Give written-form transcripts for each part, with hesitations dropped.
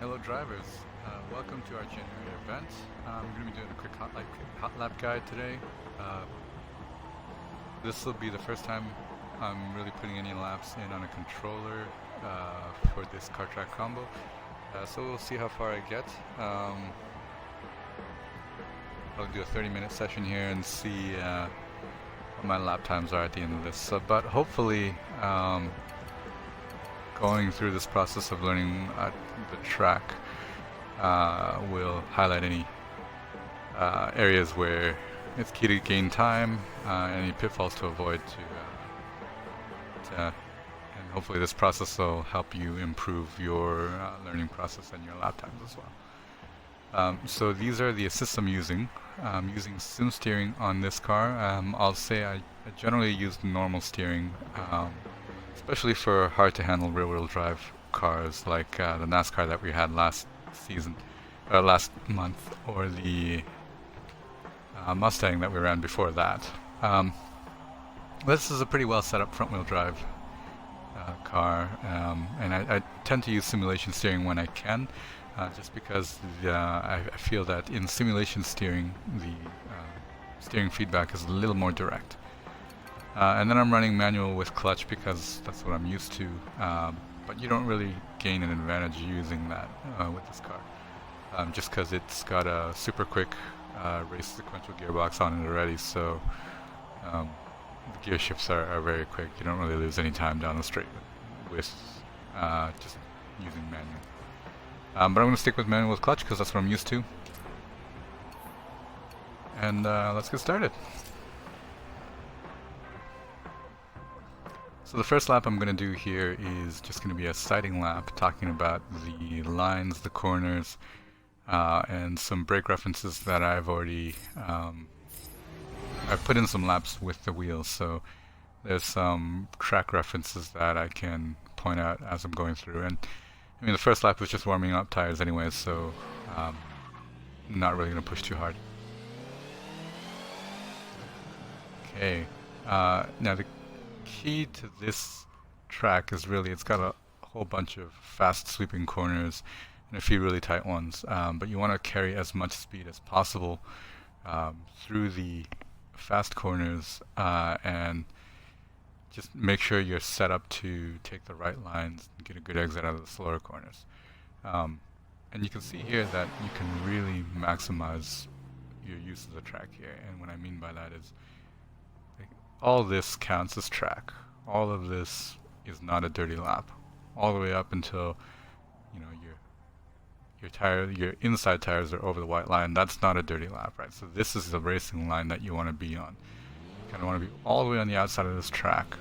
Hello drivers, welcome to our January event. I'm going to be doing a quick hot lap guide today. Uh, this will be the first time I'm really putting any laps in on a controller for this car track combo. So we'll see how far I get. I'll do a 30-minute session here and see what my lap times are at the end of this. But hopefully going through this process of learning the track will highlight any areas where it's key to gain time, any pitfalls to avoid, and hopefully this process will help you improve your learning process and your lap times as well. So these are the assists I'm using. I'm using sim steering on this car. I'll say I generally use normal steering, especially for hard to handle rear-wheel drive cars like the NASCAR that we had last month, or the Mustang that we ran before that. This is a pretty well set up front-wheel drive car, and I tend to use simulation steering when I can, just because I feel that in simulation steering the steering feedback is a little more direct. And then I'm running manual with clutch because that's what I'm used to, but you don't really gain an advantage using that with this car, just because it's got a super quick race sequential gearbox on it already, so the gear shifts are very quick. You don't really lose any time down the straight with just using manual. But I'm going to stick with manual with clutch because that's what I'm used to. And let's get started. So the first lap I'm going to do here is just going to be a sighting lap, talking about the lines, the corners, and some brake references that I've already I've put in some laps with the wheels, so there's some track references that I can point out as I'm going through. And I mean, the first lap was just warming up tires anyway, so not really going to push too hard. Okay, now the key to this track is really it's got a whole bunch of fast sweeping corners and a few really tight ones, but you want to carry as much speed as possible through the fast corners, and just make sure you're set up to take the right lines and get a good exit out of the slower corners. And you can see here that you can really maximize your use of the track here, and what I mean by that is all this counts as track. All of this is not a dirty lap, all the way up until your inside tires are over the white line. That's not a dirty lap, right? So this is the racing line that you want to be on. You kind of want to be all the way on the outside of this track,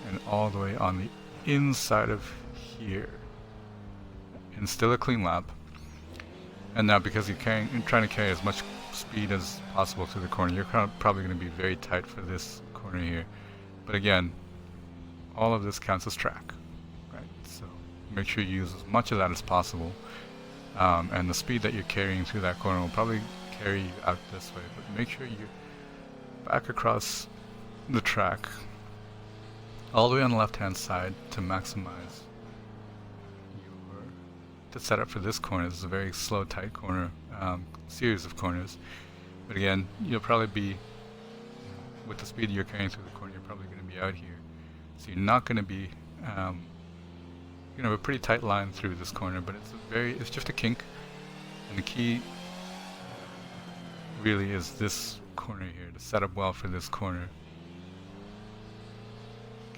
and all the way on the inside of here, and still a clean lap. And now, because you're trying to carry as much speed as possible through the corner, you're probably going to be very tight for this corner here. But again, all of this counts as track, right? So make sure you use as much of that as possible, and the speed that you're carrying through that corner will probably carry you out this way, but make sure you're back across the track all the way on the left hand side to maximize the setup for this corner. This is a very slow, tight corner, series of corners, but again, you'll probably be, with the speed you're carrying through the corner, you're probably going to be out here, so you're not going to be you have a pretty tight line through this corner, but it's just a kink, and the key really is this corner here, to set up well for this corner,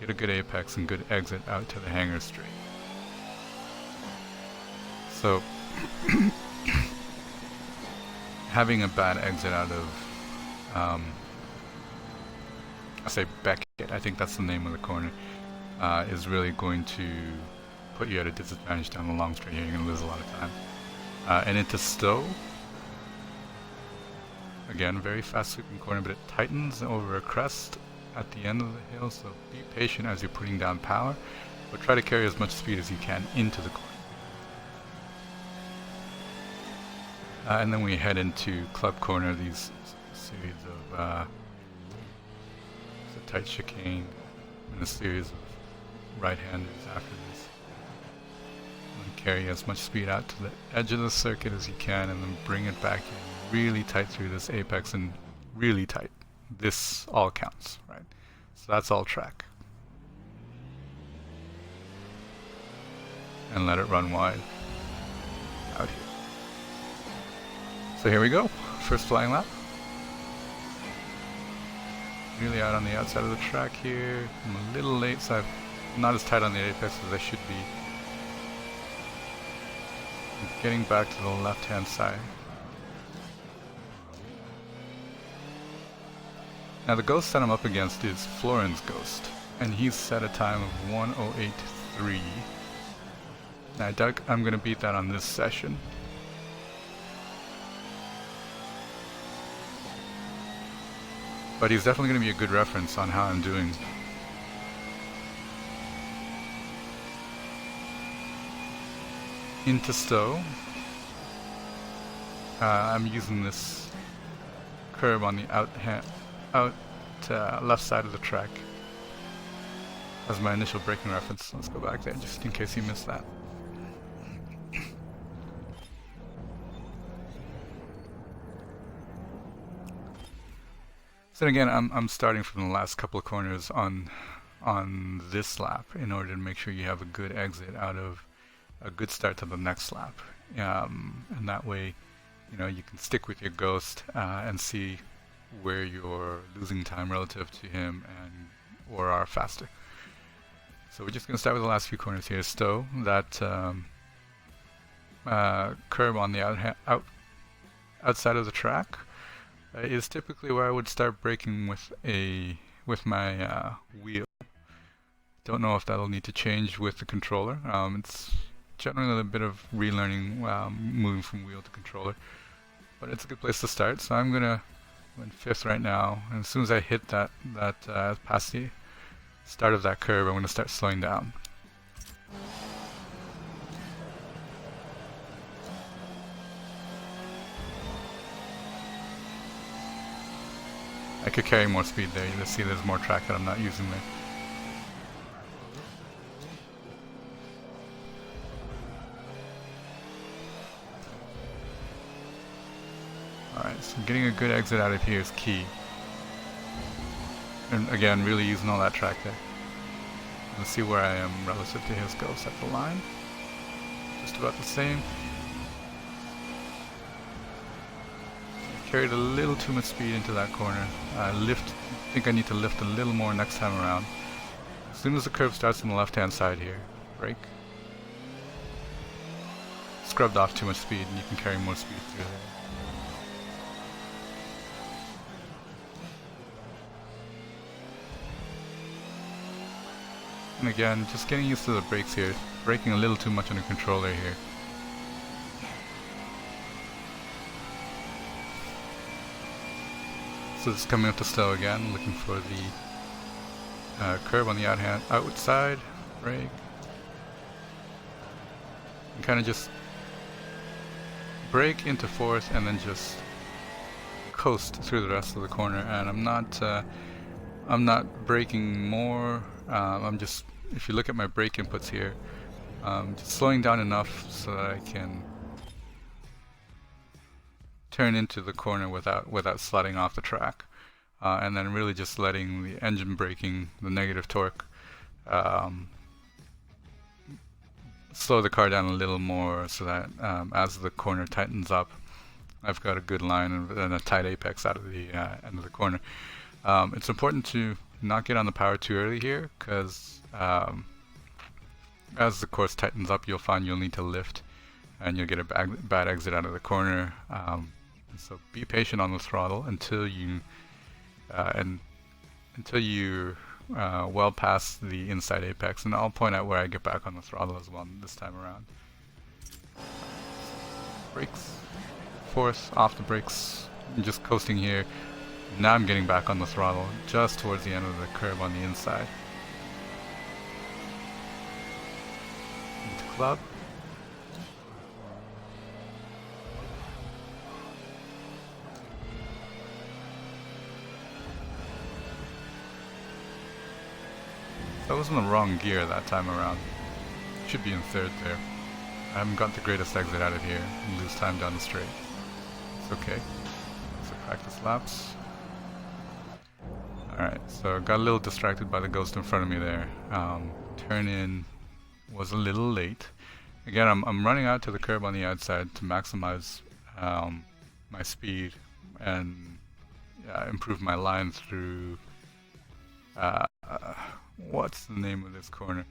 get a good apex and good exit out to the hanger straight. So having a bad exit out of I say Beckett, I think that's the name of the corner, is really going to put you at a disadvantage down the long straight here. You're going to lose a lot of time. And into Stowe, again, very fast sweeping corner, but it tightens over a crest at the end of the hill, so be patient as you're putting down power, but try to carry as much speed as you can into the corner. And then we head into Club Corner, these series of it's a tight chicane and a series of right-handers after this. carry as much speed out to the edge of the circuit as you can, and then bring it back in really tight through this apex, and really tight. This all counts, right? So that's all track. And let it run wide out here. So here we go, first flying lap. Really out on the outside of the track here. I'm a little late, so I'm not as tight on the apex as I should be. I'm getting back to the left-hand side. Now the ghost that I'm up against is Florin's ghost, and he's set a time of 1:08.3. Now I doubt I'm going to beat that on this session. But he's definitely going to be a good reference on how I'm doing. Into stow. I'm using this curb on the left side of the track as my initial braking reference. Let's go back there just in case you missed that. So again, I'm starting from the last couple of corners on this lap in order to make sure you have a good exit out of a good start to the next lap, and that way, you know, you can stick with your ghost and see where you're losing time relative to him or are faster. So we're just going to start with the last few corners here. Stow that curb on the outside of the track. Is typically where I would start braking with my wheel. Don't know if that'll need to change with the controller. It's generally a bit of relearning moving from wheel to controller, but it's a good place to start. So I'm in 5th right now, and as soon as I hit that past the start of that curve, I'm going to start slowing down. I could carry more speed there. You see there's more track that I'm not using there. Alright, so getting a good exit out of here is key. And again, really using all that track there. Let's see where I am relative to his ghost at the line. Just about the same. Carried a little too much speed into that corner. I think I need to lift a little more next time around. As soon as the curve starts on the left-hand side here, brake. Scrubbed off too much speed, and you can carry more speed through there. And again, just getting used to the brakes here. Braking a little too much on the controller here. So it's coming up to stow again, looking for the curve on the outside, brake. And kind of just brake into 4th and then just coast through the rest of the corner. And I'm not braking more. I'm just, if you look at my brake inputs here, just slowing down enough so that I can turn into the corner without sliding off the track, and then really just letting the engine braking, the negative torque, slow the car down a little more so that as the corner tightens up, I've got a good line and a tight apex out of the end of the corner. It's important to not get on the power too early here, because as the course tightens up, you'll find you'll need to lift and you'll get a bad exit out of the corner. So be patient on the throttle until you're well past the inside apex, and I'll point out where I get back on the throttle as well this time around. Brakes, 4th, off the brakes, I'm just coasting here. Now I'm getting back on the throttle just towards the end of the curve on the inside. Into club. I was in the wrong gear that time around. Should be in 3rd there. I haven't got the greatest exit out of here and lose time down the straight. It's okay. So practice laps. Alright, so I got a little distracted by the ghost in front of me there. Turn in was a little late. Again, I'm running out to the curb on the outside to maximize my speed and improve my line through what's the name of this corner?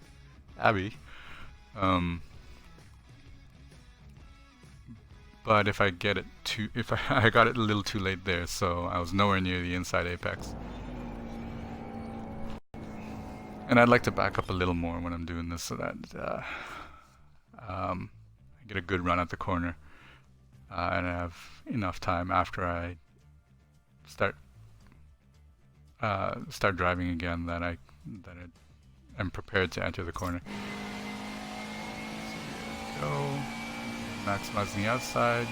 Abbey. But if I get it I got it a little too late there, so I was nowhere near the inside apex. And I'd like to back up a little more when I'm doing this so that I get a good run at the corner and I have enough time after I start driving again that I am prepared to enter the corner. So go, maximizing the outside,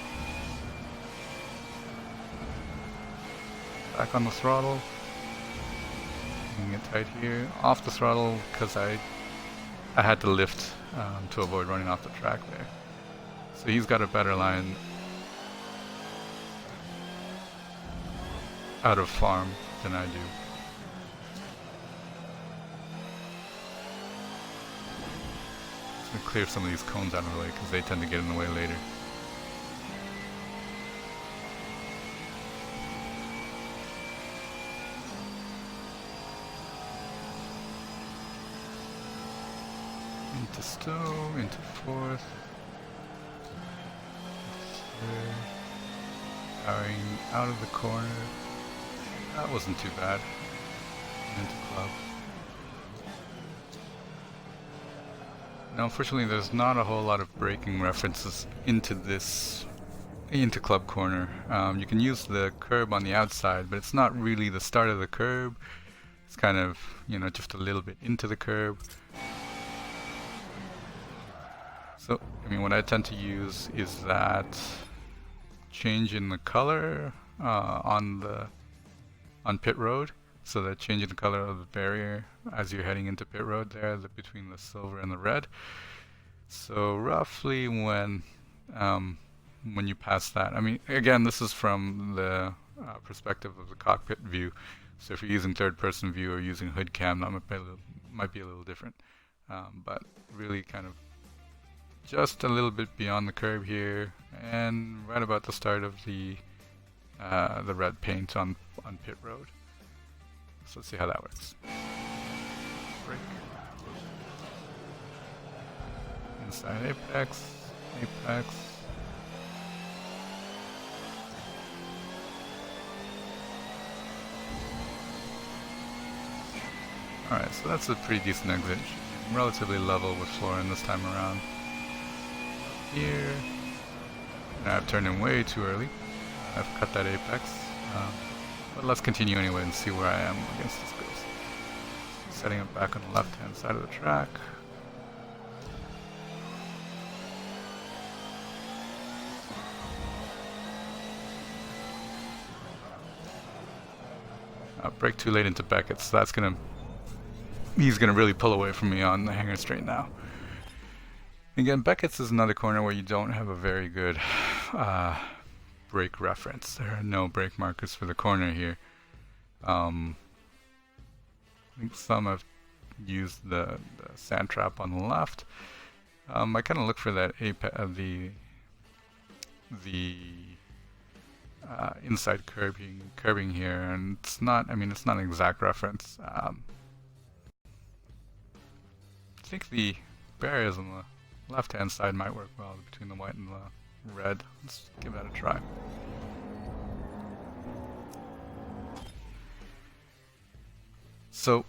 back on the throttle. Get tight here, off the throttle because I had to lift to avoid running off the track there. So he's got a better line out of farm than I do. Just gonna clear some of these cones out of the way because they tend to get in the way later. Into Stowe, into fourth, third, powering out of the corner. That wasn't too bad. Into club. Now, unfortunately, there's not a whole lot of braking references into club corner. You can use the curb on the outside, but it's not really the start of the curb. It's kind of, just a little bit into the curb. So, what I tend to use is that change in the color on pit road. So that change in the color of the barrier as you're heading into pit road there, between the silver and the red. So roughly when you pass that, again, this is from the perspective of the cockpit view. So if you're using third-person view or using hood cam, that might be a little different. But really kind of just a little bit beyond the curb here, and right about the start of the red paint on pit road. So let's see how that works. Brake. Inside apex. Alright, so that's a pretty decent exit. Relatively level with Florin this time around. Here. Now I've turned in way too early. I've cut that apex. But let's continue anyway and see where I am against this ghost. Setting it back on the left-hand side of the track. Brake too late into Beckett, so he's gonna really pull away from me on the hanger straight now. Again, Beckett's is another corner where you don't have a very good brake reference. There are no brake markers for the corner here. I think some have used the sand trap on the left. I kind of look for that inside curbing here, and it's not an exact reference. I think the barriers on the left-hand side might work well between the white and the red. Let's give that a try. So,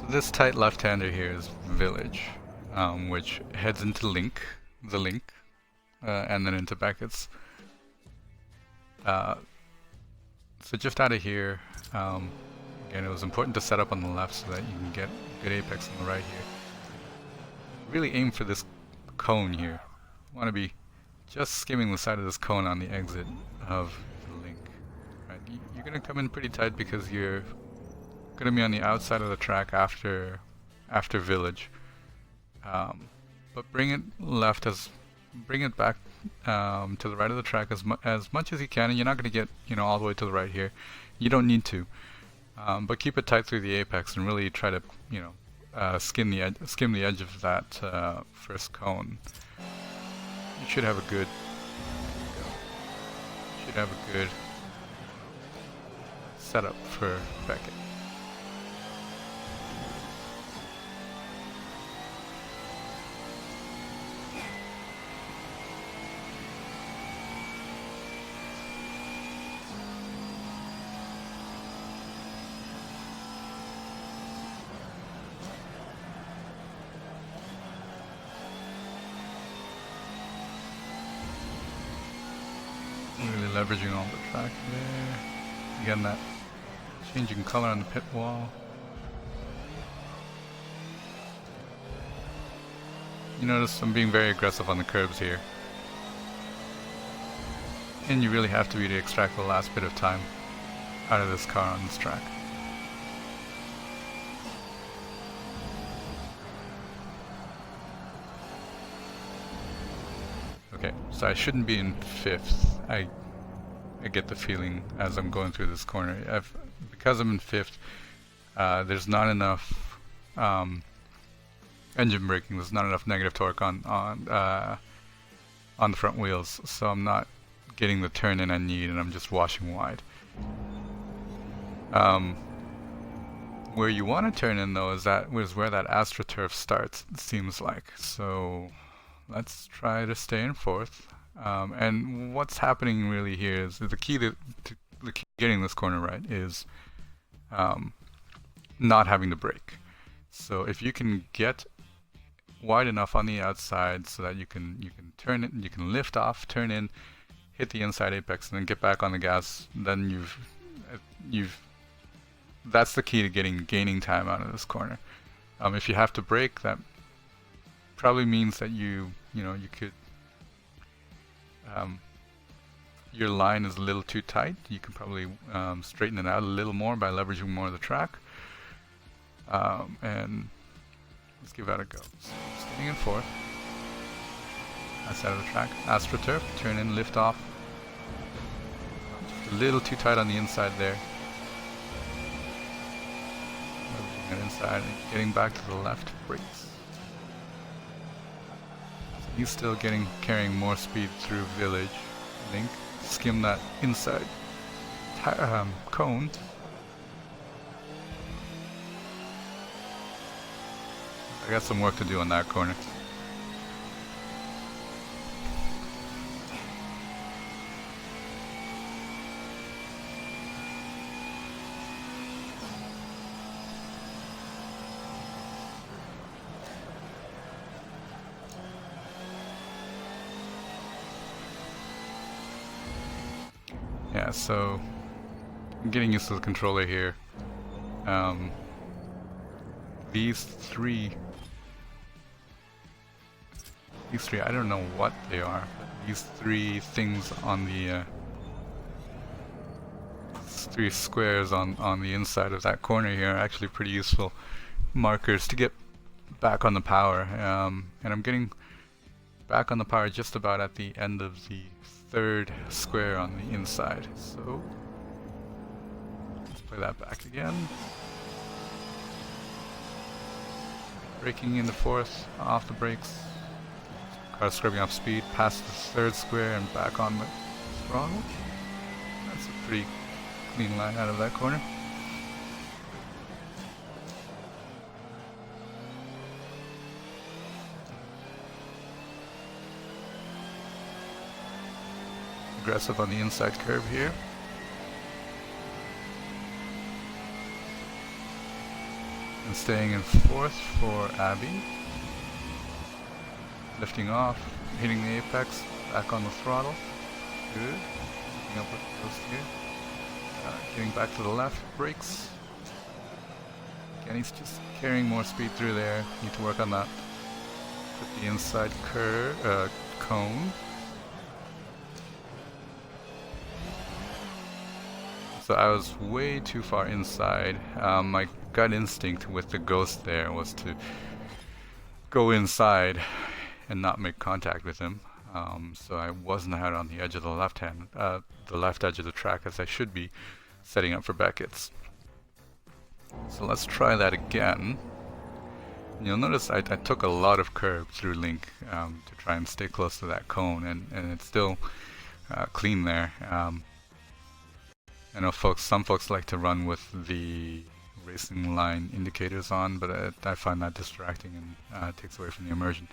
this tight left-hander here is Village, which heads into the link, and then into Beckett's. So just out of here, again, it was important to set up on the left so that you can get good apex on the right here. Really aim for this cone here. You want to be just skimming the side of this cone on the exit of the link. Right? You're going to come in pretty tight because you're going to be on the outside of the track after Village. But bring it back to the right of the track as much as you can, and you're not going to get all the way to the right here. You don't need to, but keep it tight through the apex and really try to skim the edge of that first cone. You should have a good setup for Beckett. Really leveraging all the track there. Again, that changing color on the pit wall. You notice I'm being very aggressive on the curbs here. And you really have to be to extract the last bit of time out of this car on this track. Okay, so I shouldn't be in 5th. I get the feeling as I'm going through this corner. Because I'm in 5th, there's not enough engine braking. There's not enough negative torque on the front wheels, so I'm not getting the turn in I need, and I'm just washing wide. Where you want to turn in though is where that AstroTurf starts, it seems like. So let's try to stay in 4th. And what's happening really here is the key to getting this corner right is not having to brake. So if you can get wide enough on the outside so that you can turn it, you can lift off, turn in, hit the inside apex, and then get back on the gas, then that's the key to gaining time out of this corner. If you have to brake, that probably means that you could your line is a little too tight. You can probably straighten it out a little more by leveraging more of the track. And let's give that a go. So staying in 4th. Outside of the track. AstroTurf, turn in, lift off. Just a little too tight on the inside there. Leveraging that inside and getting back to the left, brakes. So he's still carrying more speed through Village. I think. Skim that inside cone. I got some work to do on that corner. Yeah, so I'm getting used to the controller here. These three, I don't know what they are, but these 3 things on the 3 squares on the inside of that corner here are actually pretty useful markers to get back on the power. And I'm getting back on the power just about at the end of the 3rd square on the inside. So let's play that back again. Braking into 4th, off the brakes. Car scrubbing off speed, past the 3rd square and back on the throttle. That's a pretty clean line out of that corner. Aggressive on the inside curve here. And staying in 4th for Abby. Lifting off, hitting the apex, back on the throttle. Good. Looking up with those here. Getting back to the left, brakes. Again, he's just carrying more speed through there. Need to work on that. Put the inside curve, cone. So I was way too far inside. My gut instinct with the ghost there was to go inside and not make contact with him. So I wasn't out on the edge of the the left edge of the track as I should be, setting up for Beckett's. So let's try that again. You'll notice I took a lot of curb through Link to try and stay close to that cone, and it's still clean there. I know some folks like to run with the racing line indicators on, but I find that distracting and takes away from the immersion.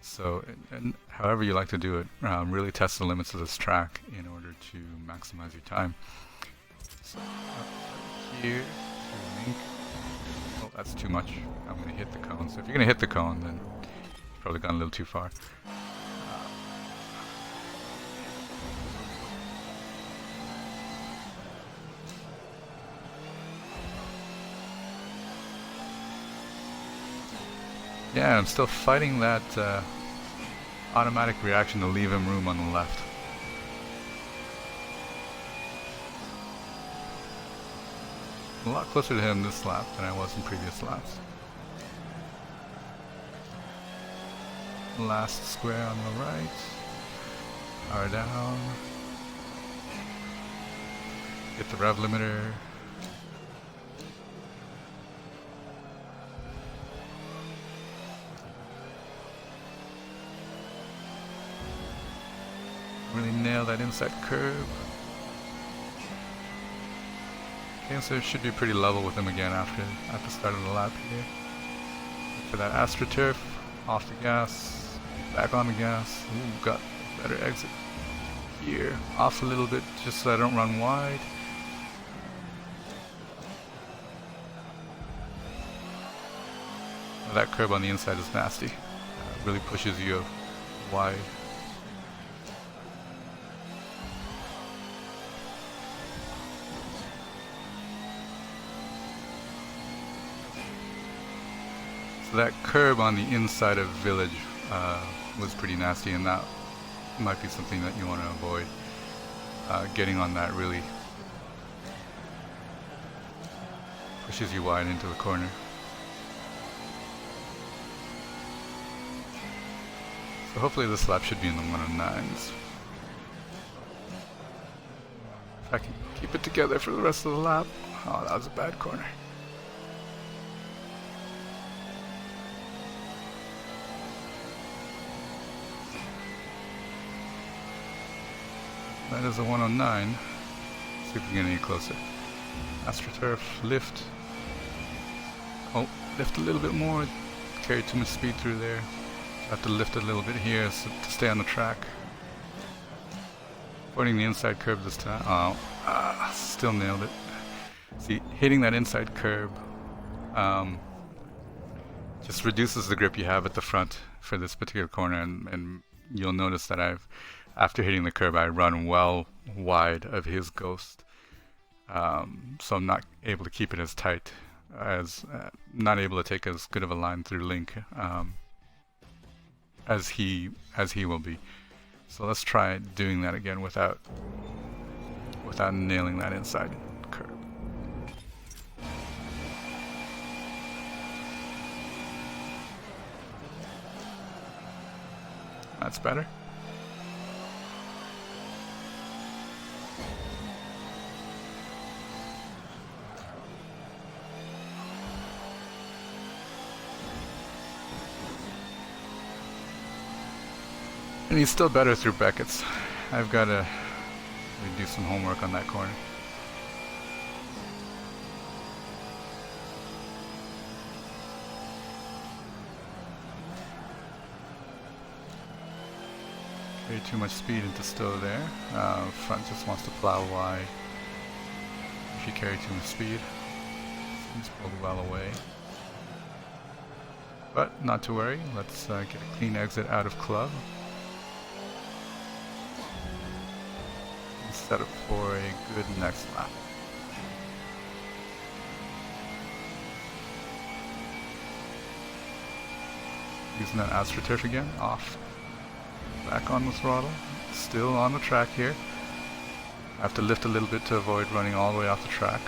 So, and however you like to do it, really test the limits of this track in order to maximize your time. So, here, Link. Oh, that's too much. I'm going to hit the cone. So if you're going to hit the cone, then you've probably gone a little too far. Yeah, I'm still fighting that automatic reaction to leave him room on the left. A lot closer to him this lap than I was in previous laps. Last square on the right. Power down. Hit the rev limiter. Really nail that inside curve. Okay, so it should be pretty level with him again at the start of the lap here. Look for that AstroTurf, off the gas, back on the gas. Ooh, got a better exit here. Off a little bit just so I don't run wide. That curb on the inside is nasty. Really pushes you wide. So that curb on the inside of Village was pretty nasty, and that might be something that you want to avoid. Getting on that really pushes you wide into the corner. So hopefully this lap should be in the 109s. If I can keep it together for the rest of the lap. Oh, that was a bad corner. That is a 109. See if we can get any closer. AstroTurf, lift. Oh, lift a little bit more. Carried too much speed through there. Have to lift a little bit here so to stay on the track. Avoiding the inside curb this time. Oh, still nailed it. See, hitting that inside curb just reduces the grip you have at the front for this particular corner, and you'll notice that after hitting the curb, I run well wide of his Ghost, so I'm not able to keep it as tight, not able to take as good of a line through Link as he will be. So let's try doing that again without nailing that inside curb. That's better. And he's still better through Beckett's. I've got to do some homework on that corner. Carry too much speed into Stowe there. Front just wants to plow wide. If you carry too much speed, he's pulled well away. But not to worry, let's get a clean exit out of club. Set up for a good next lap. Using that AstroTurf again, off. Back on the throttle, still on the track here. I have to lift a little bit to avoid running all the way off the track.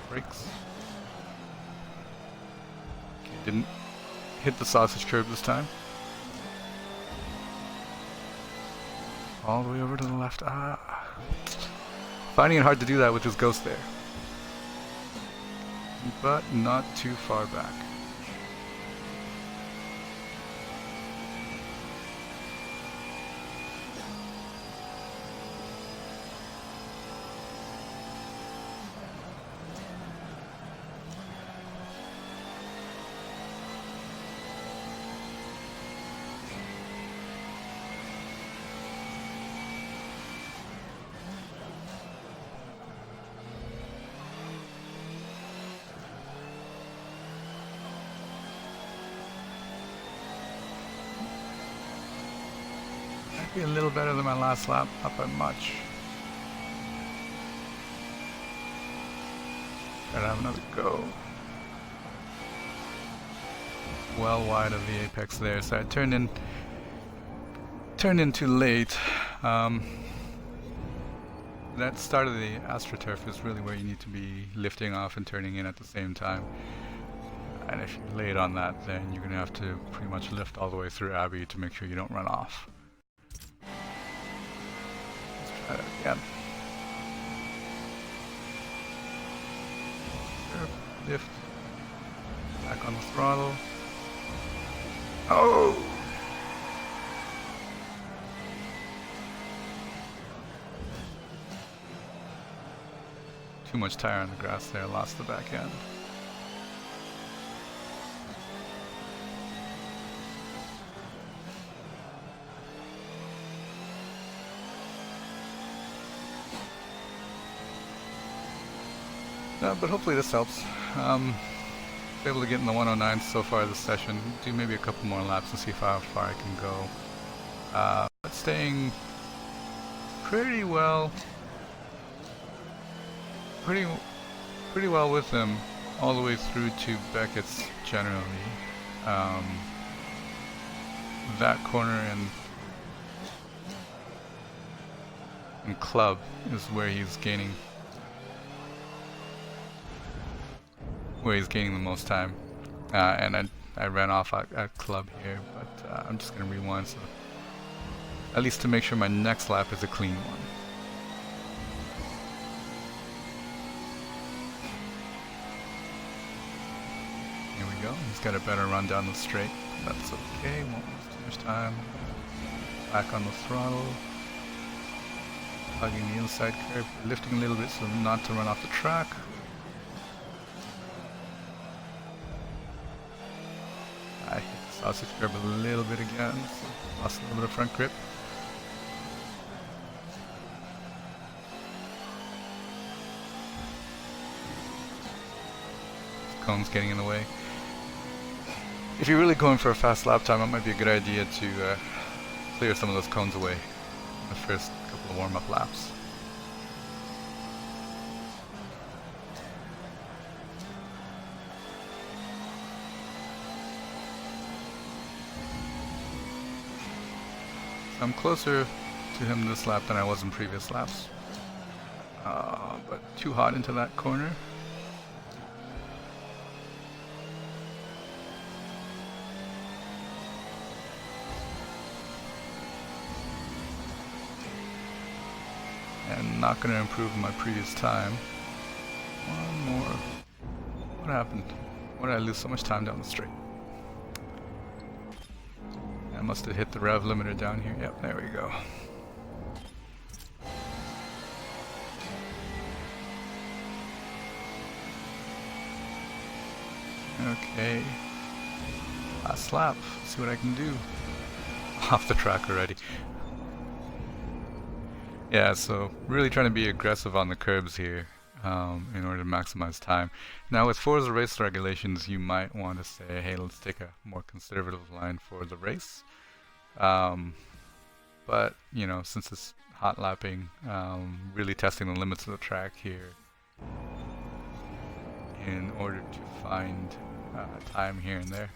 Brakes. Okay, didn't hit the sausage curb this time. All the way over to the left. Finding it hard to do that with this ghost there. But not too far back. Be a little better than my last lap, not by much. Gotta have another go. Well wide of the apex there, so I turned in too late. That start of the AstroTurf is really where you need to be lifting off and turning in at the same time. And if you're late on that, then you're gonna have to pretty much lift all the way through Abbey to make sure you don't run off. Let's try that again. Lift. Back on the throttle. Oh! Too much tire on the grass there, lost the back end. But hopefully this helps. Able to get in the 109 so far this session. Do maybe a couple more laps and see how far I can go. But staying pretty well with them all the way through to Beckett's generally. That corner and Club is where he's gaining the most time, and I ran off at Club here, but I'm just gonna rewind so at least to make sure my next lap is a clean one. Here we go. He's got a better run down the straight. That's okay. Won't lose too much time. Back on the throttle. Hugging the inside curb, lifting a little bit so not to run off the track. I hit the sausage curb a little bit again, so lost a little bit of front grip. This cone's getting in the way. If you're really going for a fast lap time, it might be a good idea to clear some of those cones away in the first couple of warm-up laps. I'm closer to him this lap than I was in previous laps, but too hot into that corner. And not going to improve my previous time. One more. What happened? Why did I lose so much time down the straight? I must have hit the rev limiter down here. Yep, there we go. Okay. Last lap. Let's see what I can do. Off the track already. Yeah, so really trying to be aggressive on the curbs here in order to maximize time. Now with Forza race regulations, you might want to say, hey, let's take a more conservative line for the race. But, you know, since it's hot lapping, really testing the limits of the track here in order to find time here and there.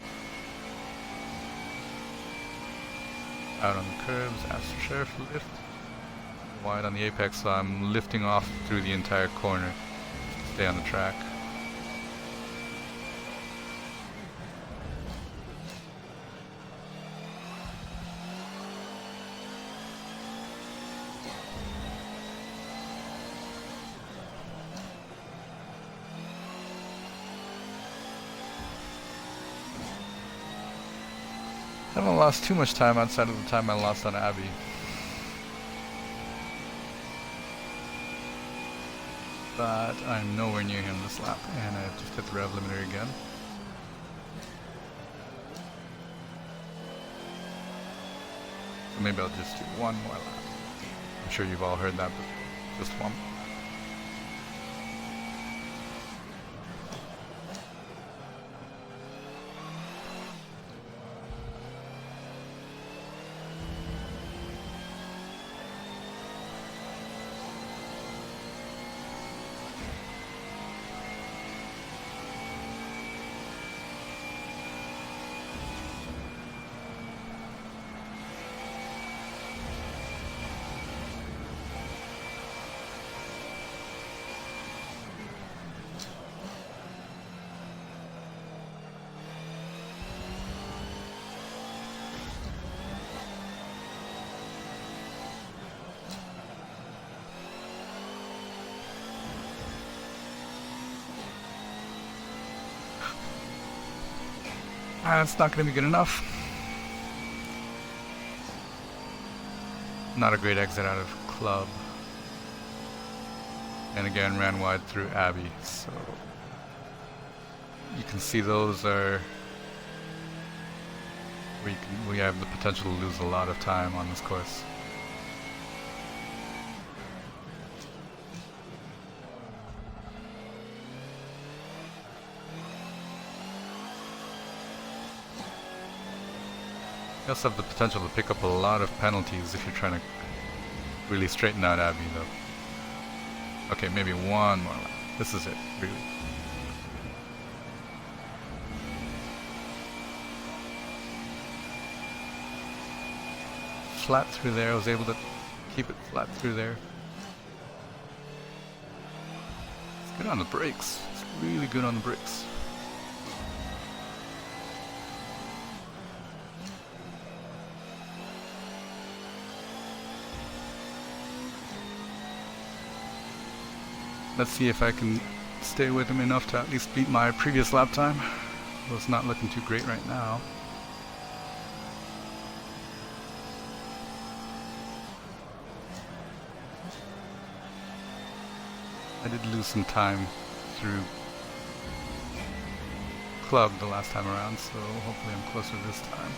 Out on the curbs, AstroTurf lift. wide on the apex, so I'm lifting off through the entire corner to stay on the track. I haven't lost too much time outside of the time I lost on Abbey. But I'm nowhere near him this lap, and I've just hit the rev limiter again. So maybe I'll just do one more lap. I'm sure you've all heard that, but just one. That's not going to be good enough. Not a great exit out of club. And again, ran wide through Abbey. So you can see those are where we have the potential to lose a lot of time on this course. You also have the potential to pick up a lot of penalties if you're trying to really straighten out Abbey, though. Okay, maybe one more lap. This is it, really. Flat through there. I was able to keep it flat through there. It's good on the brakes. It's really good on the brakes. Let's see if I can stay with him enough to at least beat my previous lap time. Well, it's not looking too great right now. I did lose some time through club the last time around, so hopefully I'm closer this time.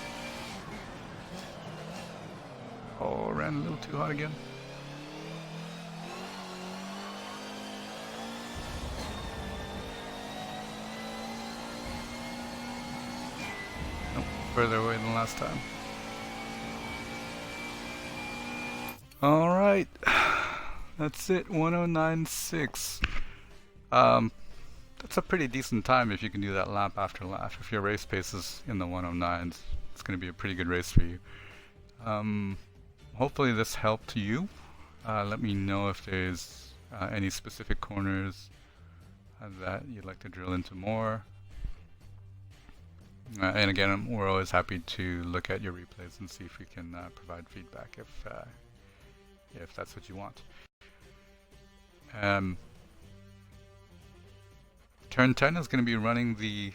Oh, ran a little too hot again. Further away than last time. Alright, that's it, 109.6. That's a pretty decent time if you can do that lap after lap. If your race pace is in the 109s, it's going to be a pretty good race for you. Hopefully this helped you. Let me know if there's any specific corners that you'd like to drill into more. And again, we're always happy to look at your replays and see if we can provide feedback if that's what you want. Turn 10 is going to be running the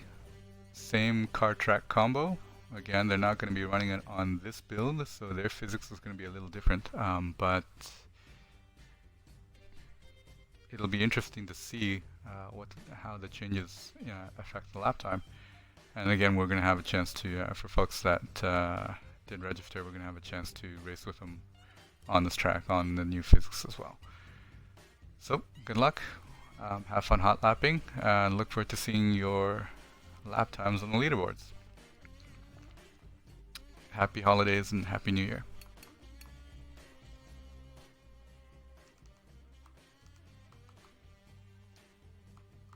same car track combo. Again, they're not going to be running it on this build, so their physics is going to be a little different, but it'll be interesting to see how the changes affect the lap time. And again, we're going to have a chance to, for folks that did register, we're going to have a chance to race with them on this track on the new physics as well. So, good luck. Have fun hot lapping, and look forward to seeing your lap times on the leaderboards. Happy holidays and Happy New Year.